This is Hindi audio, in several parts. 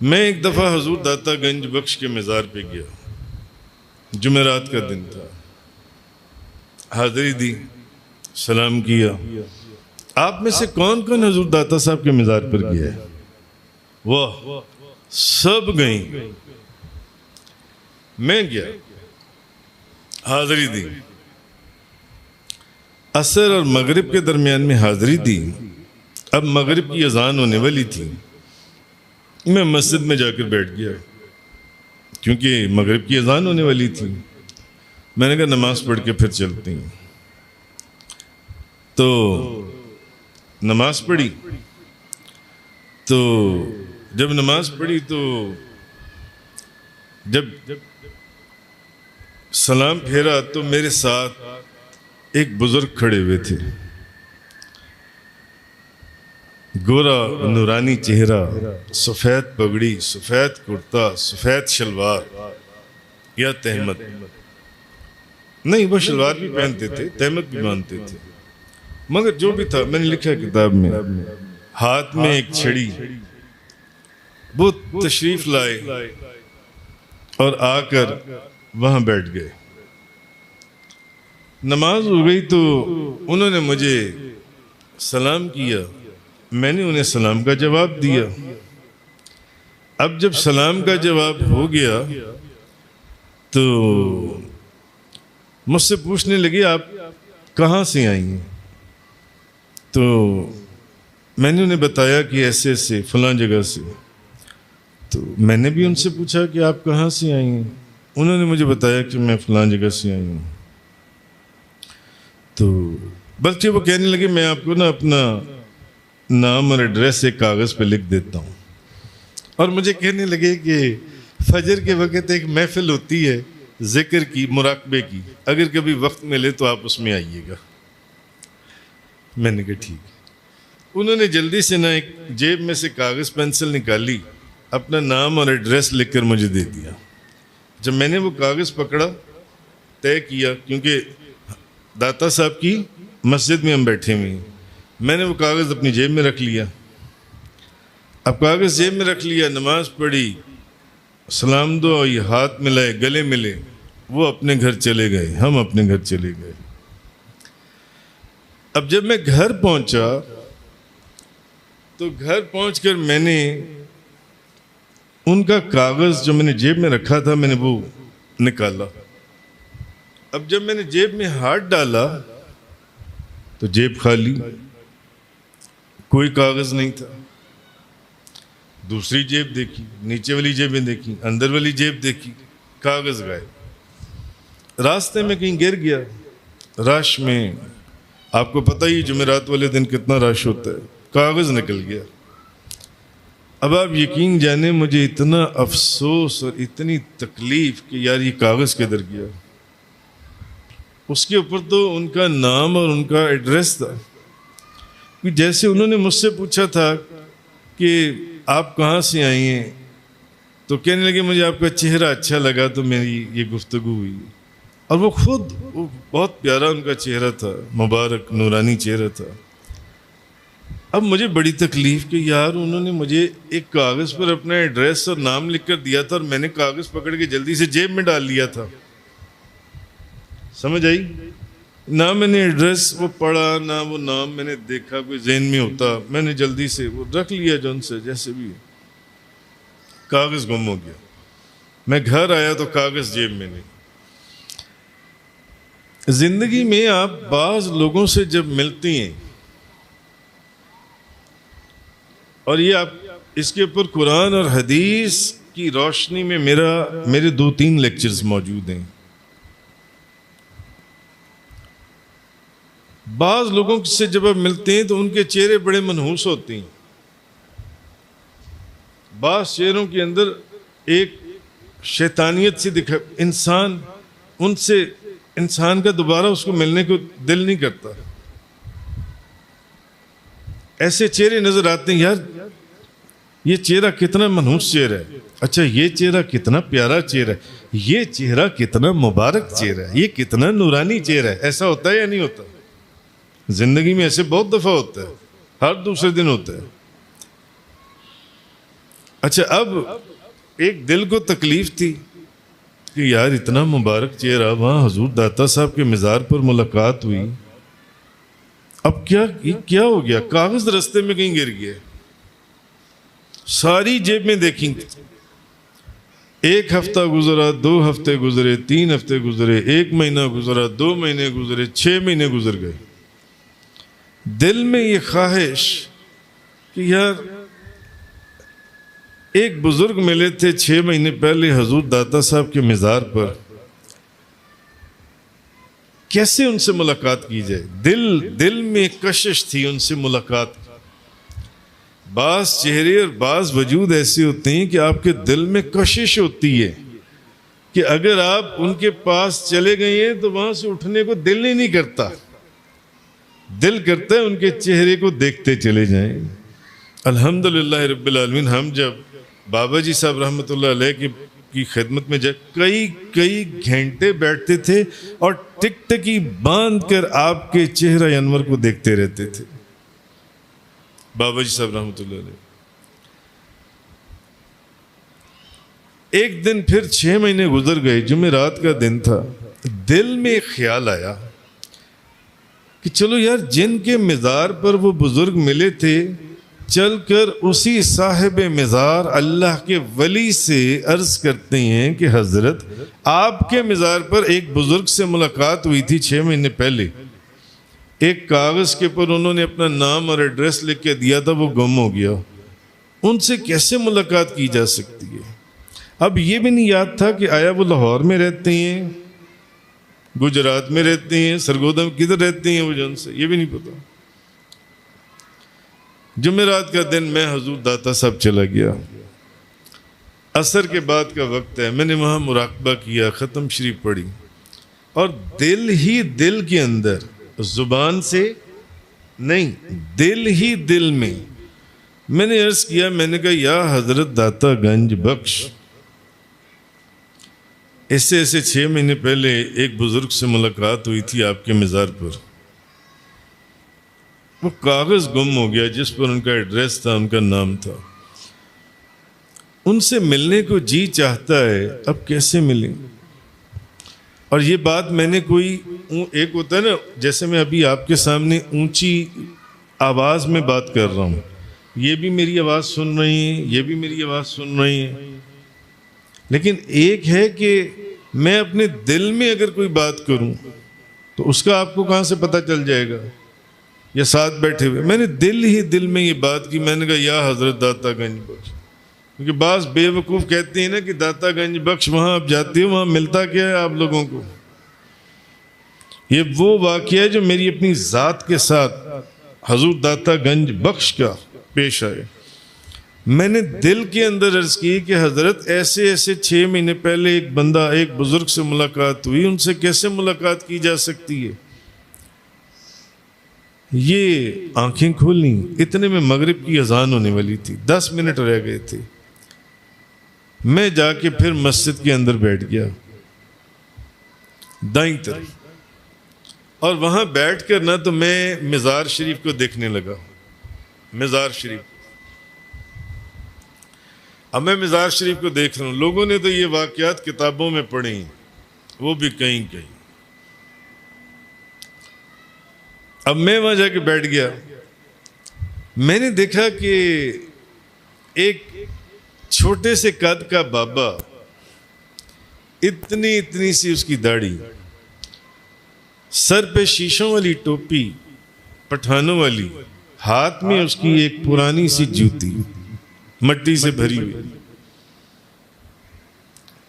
मैं एक दफ़ा हजूर दाता गंज बख्श के मज़ार पे गया। जुमेरात का दिन था। हाज़री दी, सलाम किया। आप में से कौन कौन हजूर दाता साहब के मज़ार पर गया है? वाह, सब गई। मैं गया, हाज़री दी। असर और मगरिब के दरमियान में हाज़री दी। अब मगरिब की अजान होने वाली थी। मैं मस्जिद में जाकर बैठ गया क्योंकि मगरिब की अजान होने वाली थी। मैंने कहा नमाज पढ़ के फिर चलते हैं। तो नमाज पढ़ी। तो जब नमाज पढ़ी तो जब सलाम फेरा तो मेरे साथ एक बुजुर्ग खड़े हुए थे। गोरा नूरानी चेहरा, सफ़ेद पगड़ी, सफ़ेद कुर्ता, सफ़ेद शलवार या तहमत। नहीं, वो शलवार भी पहनते थे, तहमत भी बांधते थे, मगर जो भी था मैंने लिखा किताब में। हाथ में एक छड़ी। वो तशरीफ लाए और आकर वहां बैठ गए। नमाज हो गई तो उन्होंने मुझे सलाम किया। मैंने उन्हें सलाम का जवाब दिया। अब जब सलाम का जवाब हो गया तो मुझसे पूछने लगे आप कहाँ से आई हैं? तो मैंने उन्हें बताया कि ऐसे ऐसे फलां जगह से। तो मैंने भी उनसे पूछा कि आप कहाँ से आई हैं? उन्होंने मुझे बताया कि मैं फलां जगह से आई हूँ। तो बल्कि वो कहने लगे मैं आपको ना अपना नाम और एड्रेस एक कागज़ पे लिख देता हूँ। और मुझे कहने लगे कि फजर के वक़्त एक महफिल होती है ज़िक्र की, मुराकबे की, अगर कभी वक्त मिले तो आप उसमें आइएगा। मैंने कहा ठीक। उन्होंने जल्दी से ना एक जेब में से कागज़ पेंसिल निकाली, अपना नाम और एड्रेस लिखकर मुझे दे दिया। जब मैंने वो कागज़ पकड़ा, तय किया, क्योंकि दाता साहब की मस्जिद में हम बैठे हुए हैं, मैंने वो कागज़ अपनी जेब में रख लिया। अब कागज़ जेब में रख लिया, नमाज पढ़ी, सलाम दो, ये हाथ मिलाए, गले मिले, वो अपने घर चले गए, हम अपने घर चले गए। अब जब मैं घर पहुंचा तो घर पहुंचकर मैंने उनका कागज़ जो मैंने जेब में रखा था, मैंने वो निकाला। अब जब मैंने जेब में हाथ डाला तो जेब खाली, कोई कागज़ नहीं था। दूसरी जेब देखी, नीचे वाली जेबें देखी, अंदर वाली जेब देखी, कागज़ गायब। रास्ते में कहीं गिर गया, रश में। आपको पता ही जुमेरात वाले दिन कितना रश होता है। कागज़ निकल गया। अब आप यकीन जाने मुझे इतना अफसोस और इतनी तकलीफ़ कि यार ये कागज़ किधर गया। उसके ऊपर तो उनका नाम और उनका एड्रेस था। जैसे उन्होंने मुझसे पूछा था कि आप कहाँ से आई हैं, तो कहने लगे मुझे आपका चेहरा अच्छा लगा तो मेरी ये गुफ्तगू हुई। और वो बहुत प्यारा उनका चेहरा था, मुबारक नूरानी चेहरा था। अब मुझे बड़ी तकलीफ़ कि यार उन्होंने मुझे एक कागज़ पर अपना एड्रेस और नाम लिख कर दिया था और मैंने कागज़ पकड़ के जल्दी से जेब में डाल लिया था। समझ आई? ना मैंने एड्रेस वो पढ़ा, ना वो नाम मैंने देखा, कोई ज़हन में होता। मैंने जल्दी से वो रख लिया जो उनसे, जैसे भी कागज़ गुम हो गया। मैं घर आया तो कागज़ जेब में नहीं। ज़िंदगी में आप बाज़ लोगों से जब मिलती हैं, और ये आप इसके ऊपर कुरान और हदीस की रोशनी में मेरे 2-3 लेक्चर्स मौजूद हैं। बाज़ लोगों से जब आप मिलते हैं तो उनके चेहरे बड़े मनहूस होते हैं। बाज़ चेहरों के अंदर एक शैतानियत सी दिखा, इंसान का दोबारा उसको मिलने को दिल नहीं करता। ऐसे चेहरे नजर आते हैं, यार ये चेहरा कितना मनहूस चेहरा है, अच्छा ये चेहरा कितना प्यारा चेहरा है, ये चेहरा कितना मुबारक चेहरा है, ये कितना नूरानी चेहरा है। ऐसा होता है या नहीं होता? जिंदगी में ऐसे बहुत दफा होता है, हर दूसरे दिन होता है। अच्छा, अब एक दिल को तकलीफ थी कि यार इतना मुबारक चेहरा, वहाँ हुजूर दाता साहब के मज़ार पर मुलाकात हुई, अब क्या हो गया? कागज रास्ते में कहीं गिर गया, सारी जेब में देखी। एक हफ्ता गुजरा, 2 हफ्ते गुजरे, 3 हफ्ते गुजरे, 1 महीना गुजरा, 2 महीने गुजरे, 6 महीने गुजर गए। दिल में ये ख्वाहिश कि यार एक बुजुर्ग मिले थे 6 महीने पहले हुजूर दाता साहब के मज़ार पर, कैसे उनसे मुलाकात की जाए? दिल में कशिश थी उनसे मुलाकात। बाज़ चेहरे और बाज़ वजूद ऐसे होते हैं कि आपके दिल में कशिश होती है कि अगर आप उनके पास चले गए हैं तो वहां से उठने को दिल ही नहीं करता, दिल करता है उनके चेहरे को देखते चले जाएं। अल्हम्दुलिल्लाह रब्बिल आलमीन, हम जब बाबा जी साहब रहमतुल्लाह अलैह की खिदमत में जब कई घंटे बैठते थे और टिकटकी बांध कर आपके चेहरा अनवर को देखते रहते थे, बाबा जी साहब रहमतुल्लाह अलैह। एक दिन फिर 6 महीने गुजर गए, जुमेरात का दिन था, दिल में एक ख्याल आया कि चलो यार, जिनके मज़ार पर वो बुजुर्ग मिले थे, चलकर उसी साहिब मज़ार अल्लाह के वली से अर्ज करते हैं कि हजरत, आपके मज़ार पर एक बुजुर्ग से मुलाकात हुई थी 6 महीने पहले, एक कागज़ के ऊपर उन्होंने अपना नाम और एड्रेस लिख के दिया था, वो गुम हो गया, उनसे कैसे मुलाकात की जा सकती है? अब ये भी नहीं याद था कि आया वो लाहौर में रहते हैं, गुजरात में रहते हैं, सरगोदा में किधर रहते हैं वो, जन से ये भी नहीं पता। जुमेरात का दिन मैं हुजूर दाता साहब चला गया, असर के बाद का वक्त है, मैंने वहाँ मुराकबा किया, ख़त्म शरीफ पढ़ी, और दिल ही दिल के अंदर, जुबान से नहीं, दिल ही दिल में मैंने अर्ज किया, मैंने कहा या हजरत दाता गंज बख्श, ऐसे 6 महीने पहले एक बुजुर्ग से मुलाकात हुई थी आपके मज़ार पर, वो कागज़ गुम हो गया जिस पर उनका एड्रेस था, उनका नाम था, उनसे मिलने को जी चाहता है, अब कैसे मिलें? और ये बात मैंने कोई, एक होता है ना, जैसे मैं अभी आपके सामने ऊंची आवाज़ में बात कर रहा हूँ, ये भी मेरी आवाज़ सुन रही हैं, ये भी मेरी आवाज़ सुन रही हैं, लेकिन एक है कि मैं अपने दिल में अगर कोई बात करूं तो उसका आपको कहां से पता चल जाएगा, या साथ बैठे हुए? मैंने दिल ही दिल में ये बात की, मैंने कहा या हजरत दाता गंज बख्श, क्योंकि बास बेवकूफ़ कहते हैं ना कि दाता गंज बख्श, वहां आप जाते हो वहां मिलता क्या है आप लोगों को? ये वो वाक़या है जो मेरी अपनी ज़ात के साथ हुजूर दाता गंज बख्श का पेश आए। मैंने दिल के अंदर अर्ज की कि हजरत ऐसे 6 महीने पहले एक बंदा, एक बुजुर्ग से मुलाकात हुई, उनसे कैसे मुलाकात की जा सकती है? ये आंखें खोली, इतने में मगरिब की अजान होने वाली थी, 10 मिनट रह गए थे। मैं जाके फिर मस्जिद के अंदर बैठ गया दाईं तरफ, और वहां बैठकर ना तो मैं मज़ार शरीफ को देखने लगा, मज़ार शरीफ। अब मैं मज़ार शरीफ को देख रहा हूँ, लोगों ने तो ये वाक़यात किताबों में पढ़े, वो भी कहीं कहीं। अब मैं वहां जाके बैठ गया, मैंने देखा कि एक छोटे से कद का बाबा, इतनी सी उसकी दाढ़ी, सर पे शीशों वाली टोपी पठानों वाली, हाथ में उसकी एक पुरानी सी जूती मट्टी से भरी हुई,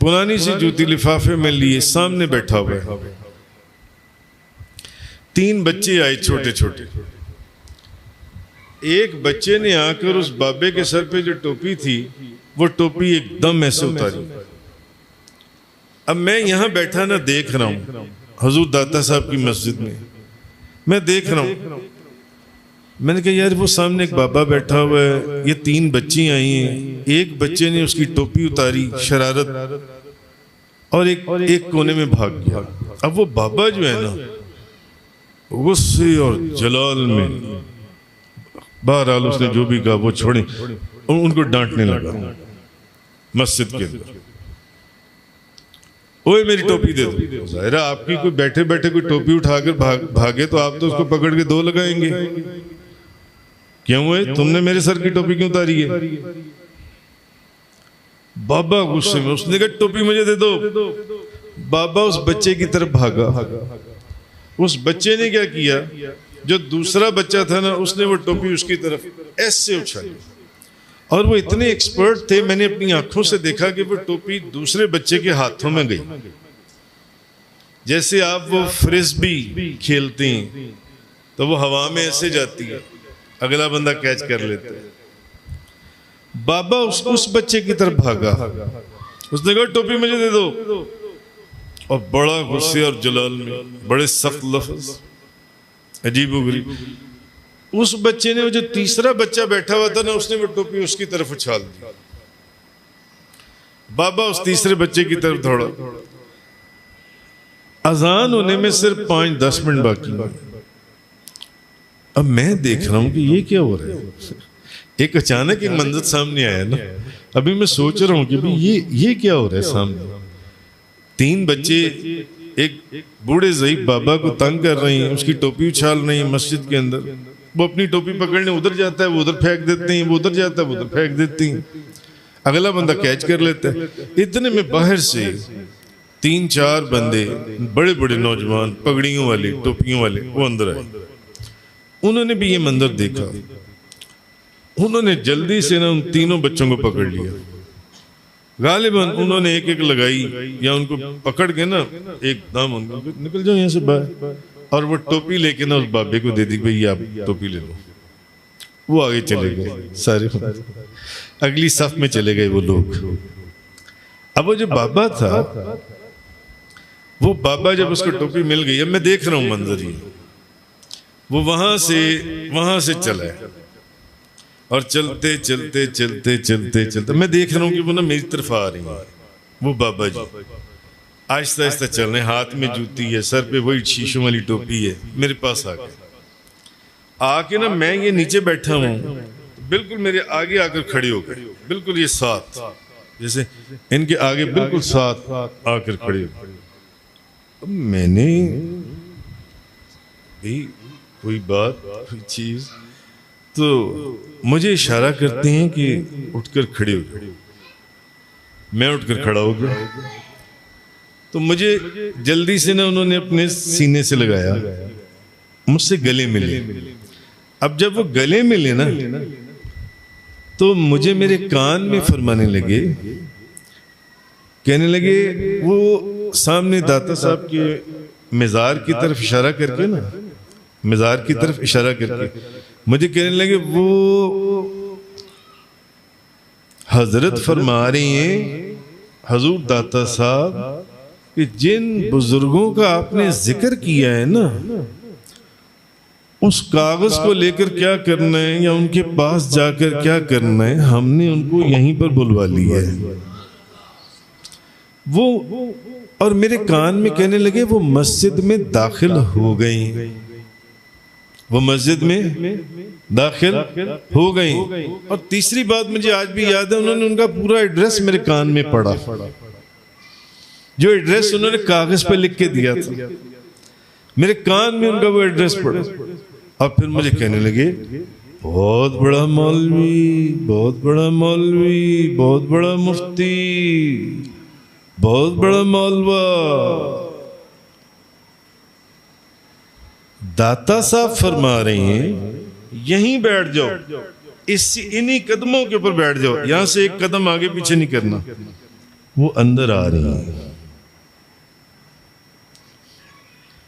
पुरानी सी जूती लिफाफे में लिए सामने बैठा हुआ है। 3 बच्चे आए छोटे छोटे, एक बच्चे ने आकर उस बाबे के सर पे जो टोपी थी वो टोपी एकदम ऐसे उतारी। अब मैं यहां बैठा ना देख रहा हूं हुजूर दाता साहब की मस्जिद में, मैं देख रहा हूं, मैंने कहा यार वो सामने एक बाबा बैठा हुआ है, ये 3 बच्ची आई हैं, एक बच्चे ने उसकी टोपी उतारी शरारत, और एक कोने में भाग गया। अब वो बाबा जो है ना, गुस्से और जलाल में, बहरहाल उसने जो भी कहा वो छोड़े, उनको डांटने लगा। मस्जिद के अंदर, ओए मेरी टोपी दे दो। जाहिर है आपकी कोई बैठे बैठे कोई टोपी उठाकर भागे तो आप तो उसको पकड़ के दो लगाएंगे, क्यों है तुमने मेरे सर की टोपी क्यों उतारी है? बाबा गुस्से में, उसने कहा टोपी मुझे दे दो। बाबा उस बच्चे की तरफ भागा। उस बच्चे ने क्या किया, जो दूसरा बच्चा था ना, उसने वो टोपी उसकी तरफ ऐसे उछाली, और वो इतने एक्सपर्ट थे, मैंने अपनी आंखों से देखा कि वो टोपी दूसरे बच्चे के हाथों में गई। जैसे आप वो फ्रिस्बी खेलते हैं तो वो हवा में ऐसे जाती है, अगला बंदा कैच कर लेता है। बाबा उस बच्चे की तरफ भागा, उसने कहा टोपी मुझे दे दो, और बड़ा गुस्से और जलाल में बड़े सख्त लफ्ज, अजीबोगरीब। उस बच्चे ने, जो तीसरा बच्चा बैठा हुआ था ना, उसने वो टोपी उसकी तरफ उछाल दी। बाबा उस तीसरे बच्चे की तरफ दौड़ा। अजान होने में सिर्फ 5-10 मिनट बाकी है। अब मैं देख रहा हूं कि ये क्या हो रहा है। एक अचानक एक मंजर सामने आया ना, अभी मैं सोच रहा हूं कि भाई ये क्या हो रहा है सामने। 3 बच्चे एक बूढ़े ज़ईफ बाबा को तंग कर रहे हैं, उसकी टोपी उछाल रही है मस्जिद के अंदर। वो अपनी टोपी पकड़ने उधर जाता है, वो उधर फेंक देते हैं, वो उधर जाता है, वो उधर फेंक देती हैं, अगला बंदा कैच कर लेता है। इतने में बाहर से 3-4 बंदे, बड़े बड़े नौजवान, पगड़ियों वाले, टोपियों वाले, वो अंदर आए। उन्होंने भी ये मंजर देखा। उन्होंने जल्दी से ना उन तीनों बच्चों को पकड़ लिया। गालिबन उन्होंने एक एक लगाई, या उनको पकड़ के ना एकदम उनको निकल जाओ यहाँ से बाहर, और वो टोपी लेके ना उस बाबे को दे दी, भाई आप टोपी ले लो। वो आगे चले गए, सारे अगली सफ में चले गए वो लोग। अब वो जो बाबा था, वो बाबा जब उसको टोपी मिल गई, अब मैं देख रहा हूं मंजर ही, वो वहां से चला है, और चलते चलते चलते चलते चलते मैं देख रहा हूं कि वो ना मेरी तरफ आ रही है। वो बाबा जी आहिस्ता आहिस्ता चल रहे, हाथ में जूती है, सर पे वही शीशों वाली टोपी है, मेरे पास आके ना, मैं ये नीचे बैठा हूँ, बिल्कुल मेरे आगे आकर खड़े हो गए, बिल्कुल ये साथ, जैसे इनके आगे बिल्कुल साथ आकर खड़े हो गए। अब मैंने भी कोई बात, कोई चीज, तो मुझे इशारा करते हैं कि उठकर खड़े हो गए। मैं उठकर खड़ा हो गया, तो मुझे जल्दी से ना उन्होंने अपने सीने से लगाया, मुझसे गले मिले। अब जब वो गले मिले ना, तो मुझे मेरे कान में फरमाने लगे, कहने लगे, वो सामने दाता साहब के मज़ार की तरफ इशारा करके ना, मज़ार की तरफ इशारा करके मुझे कहने लगे, वो हजरत फरमा रही हैं, हजूर दाता साहब, कि जिन बुजुर्गों का आपने जिक्र किया है ना, उस कागज को लेकर क्या करना है, या उनके पास जाकर क्या करना है, हमने उनको यहीं पर बुलवा लिया है। वो और मेरे कान में कहने लगे, वो मस्जिद में दाखिल हो गई, वो मस्जिद में दाखिल हो गई। और तीसरी बात मुझे आज भी याद है, उन्होंने उनका पूरा एड्रेस मेरे कान में पढ़ा, जो एड्रेस उन्होंने कागज पे लिख के दिया था, मेरे कान में उनका वो एड्रेस पढ़ा। और फिर मुझे कहने लगे, बहुत बड़ा मौलवी, बहुत बड़ा मौलवी, बहुत बड़ा मुफ्ती, बहुत बड़ा मौलवा। दाता साहब फरमा रहे हैं, यहीं बैठ जाओ, इन्हीं कदमों के ऊपर बैठ जाओ, यहां से एक कदम आगे पीछे नहीं करना। वो अंदर आ रही हैं,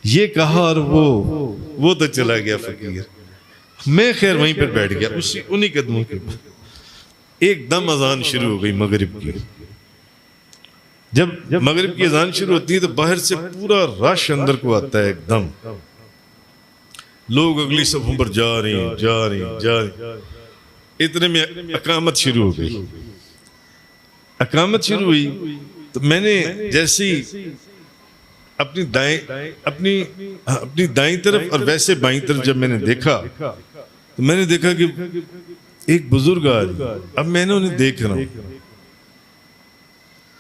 ये कहा, और वो तो चला गया फकीर। मैं खैर वहीं पर बैठ गया, उन्हीं कदमों के ऊपर। एकदम अजान शुरू हो गई मगरिब की। जब मगरिब की अजान शुरू होती है तो बाहर से पूरा रश अंदर को आता है, एकदम लोग अगली सफों पर जा रहे। इतने में अकामत शुरू हो गई। अकामत शुरू हुई तो मैंने जैसी अपनी दाईं तरफ और वैसे बाईं तरफ जब मैंने देखा, तो मैंने देखा कि एक बुजुर्ग आ रही। अब मैंने उन्हें देख रहा हूं,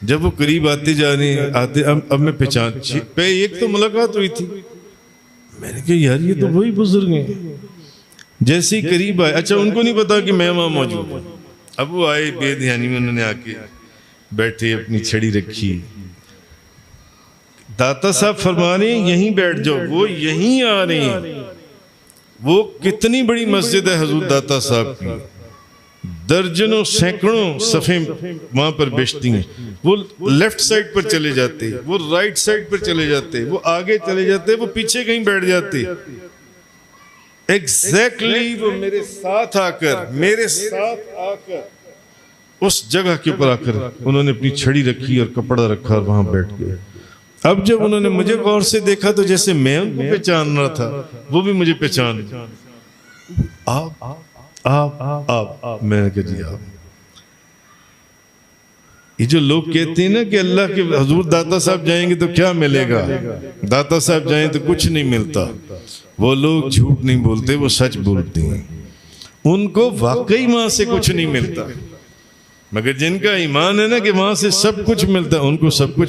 जब वो करीब आते जा रहे हैं, आते अब मैं पहचान पे एक तो मुलाकात हुई थी, मैंने कहा यार ये तो वही बुजुर्ग हैं। जैसे ही करीब आए, अच्छा उनको नहीं पता कि मैं वहां मौजूद हूँ। अब वो आए बेध्यानी में, उन्होंने आके बैठे, अपनी छड़ी रखी। दाता साहब फरमा रहे हैं यहीं बैठ जाओ, वो यहीं आ रहे हैं। वो कितनी बड़ी मस्जिद है हजूर दाता साहब की, दर्जनों सैकड़ों सफ़े वहां पर बेचती हैं। वो लेफ्ट साइड पर चले जाते, वो राइट साइड पर चले जाते, वो आगे चले जाते, वो पीछे कहीं बैठ जाते। एग्जैक्टली वो मेरे साथ आकर उस जगह के ऊपर आकर उन्होंने अपनी छड़ी रखी और कपड़ा रखा और वहां बैठ गए। अब जब उन्होंने मुझे गौर से देखा तो जैसे मैं उनको पहचान रहा था, वो भी मुझे पहचान। आप मैंने कहा जी आप। ये जो लोग कहते हैं ना कि अल्लाह के हजूर दाता साहब जाएंगे तो क्या मिलेगा, दाता साहब जाएं तो कुछ नहीं मिलता, वो लोग झूठ नहीं बोलते, वो सच बोलते हैं। उनको वाकई वहां से कुछ नहीं मिलता, मगर जिनका ईमान है ना कि वहां से सब कुछ मिलता है, उनको सब कुछ